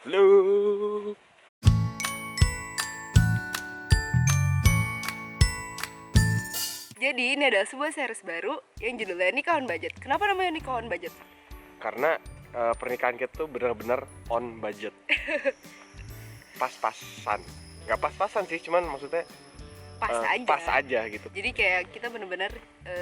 Halo. Jadi ini adalah sebuah series baru yang judulnya Nikahan Budget. Kenapa namanya Nikahan Budget? Karena pernikahan kita tuh benar-benar on budget. Pas-pasan. Nggak pas-pasan sih, cuman maksudnya pas aja gitu. Jadi kayak kita benar-benar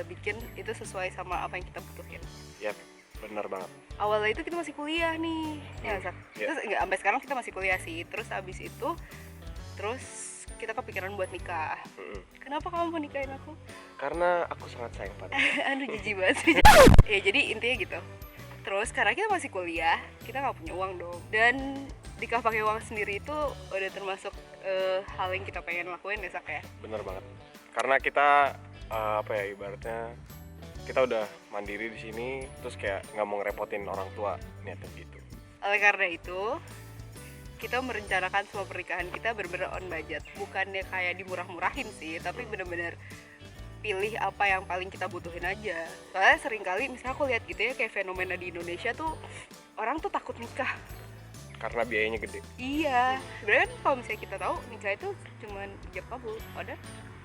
bikin itu sesuai sama apa yang kita butuhin. Ya, benar banget. Awalnya itu kita masih kuliah nih, ya Sak. Ya. Terus nggak sampai sekarang kita masih kuliah sih. Terus abis itu, terus kita kepikiran buat nikah. Kenapa kamu mau nikahin aku? Karena aku sangat sayang padamu. Aduh jijik banget sih. Ya jadi intinya gitu. Terus karena kita masih kuliah, kita nggak punya uang dong. Dan nikah pakai uang sendiri itu udah termasuk hal yang kita pengen lakuin ya Sak ya. Bener banget. Karena kita ibaratnya kita udah mandiri di sini, terus kayak nggak mau ngerepotin orang tua, niatnya gitu. Oleh karena itu, kita merencanakan semua pernikahan kita bener-bener on budget. Bukannya kayak dimurah-murahin sih, tapi bener-bener pilih apa yang paling kita butuhin aja. Soalnya sering kali misalnya aku lihat gitu ya, kayak fenomena di Indonesia tuh orang tuh takut nikah. Karena biayanya gede. Iya, sebenarnya kan kalau misalnya kita tahu nikah itu cuman ijab kabul, ada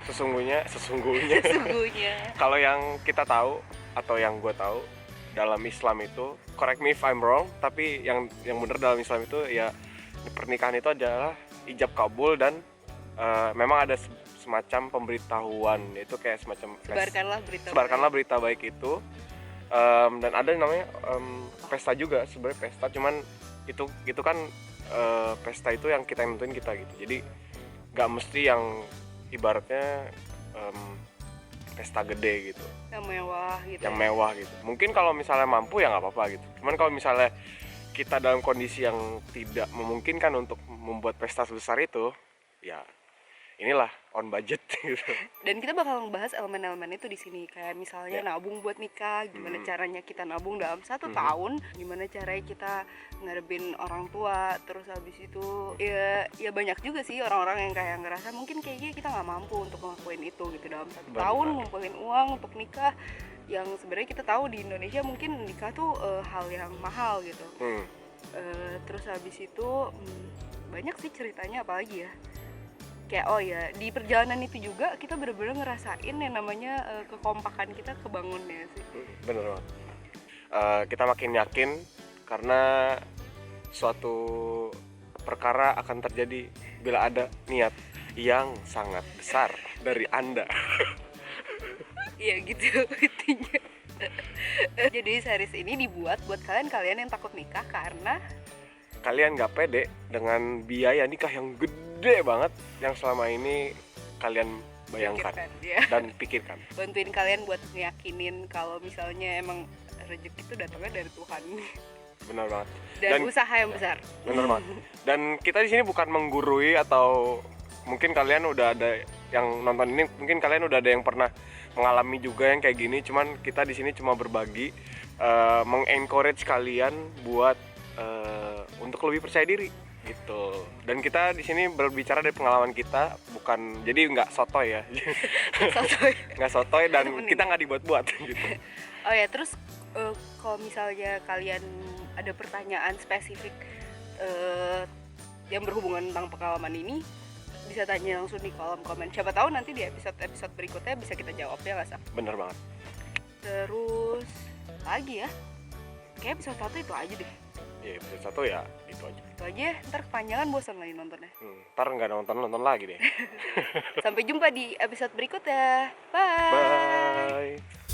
Sesungguhnya sesungguhnya. kalau yang kita tahu atau yang gue tahu dalam Islam itu, correct me if I'm wrong, tapi yang benar dalam Islam itu ya pernikahan itu adalah ijab kabul dan memang ada semacam pemberitahuan, itu kayak semacam sebarkanlah berita baik itu, dan ada yang namanya pesta juga, sebenarnya pesta, cuman itu kan pesta itu yang kita nentuin kita gitu, jadi nggak mesti yang ibaratnya pesta gede gitu, yang mewah gitu. Mungkin kalau misalnya mampu ya nggak apa-apa gitu, cuman kalau misalnya kita dalam kondisi yang tidak memungkinkan untuk membuat pesta sebesar itu, ya inilah on budget gitu. Dan kita bakal ngebahas elemen-elemen itu di sini, kayak misalnya nabung buat nikah, gimana caranya kita nabung dalam 1 tahun, gimana caranya kita ngarepin orang tua, terus habis itu ya banyak juga sih orang-orang yang kayak ngerasa mungkin kayaknya kita nggak mampu untuk ngelakuin itu gitu dalam 1 tahun ngumpulin uang untuk nikah, yang sebenarnya kita tahu di Indonesia mungkin nikah tuh hal yang mahal gitu. Terus habis itu banyak sih ceritanya, apalagi ya, kayak di perjalanan itu juga kita bener-bener ngerasain yang namanya kekompakan kita kebangun ya sih. Bener banget. Kita makin yakin karena suatu perkara akan terjadi bila ada niat yang sangat besar dari Anda. Iya gitu intinya. Jadi series ini dibuat buat kalian yang takut nikah karena kalian nggak pede dengan biaya nikah yang gede banget yang selama ini kalian bayangkan dan pikirkan. Bantuin kalian buat ngeyakinin kalau misalnya emang rezeki itu datangnya dari Tuhan. Benar banget. Dan usaha yang besar. Benar banget. Dan kita di sini bukan menggurui, atau mungkin kalian udah ada yang nonton ini, mungkin kalian udah ada yang pernah mengalami juga yang kayak gini. Cuman kita di sini cuma berbagi, mengencourage kalian buat untuk lebih percaya diri gitu. Dan kita di sini berbicara dari pengalaman kita, bukan, jadi nggak sotoy ya. Nggak sotoy dan kita nggak dibuat-buat gitu. Oh ya, terus kalau misalnya kalian ada pertanyaan spesifik yang berhubungan tentang pengalaman ini, bisa tanya langsung di kolom komen. Siapa tahu nanti di episode berikutnya bisa kita jawab, ya nggak Sak? Bener banget. Terus lagi ya, kayak episode 1 itu aja deh. Ya episode 1 ya itu aja. Itu aja ya, ntar kepanjangan bosan lagi nontonnya. Ntar nggak nonton lagi deh. Sampai jumpa di episode berikutnya. Bye. Bye.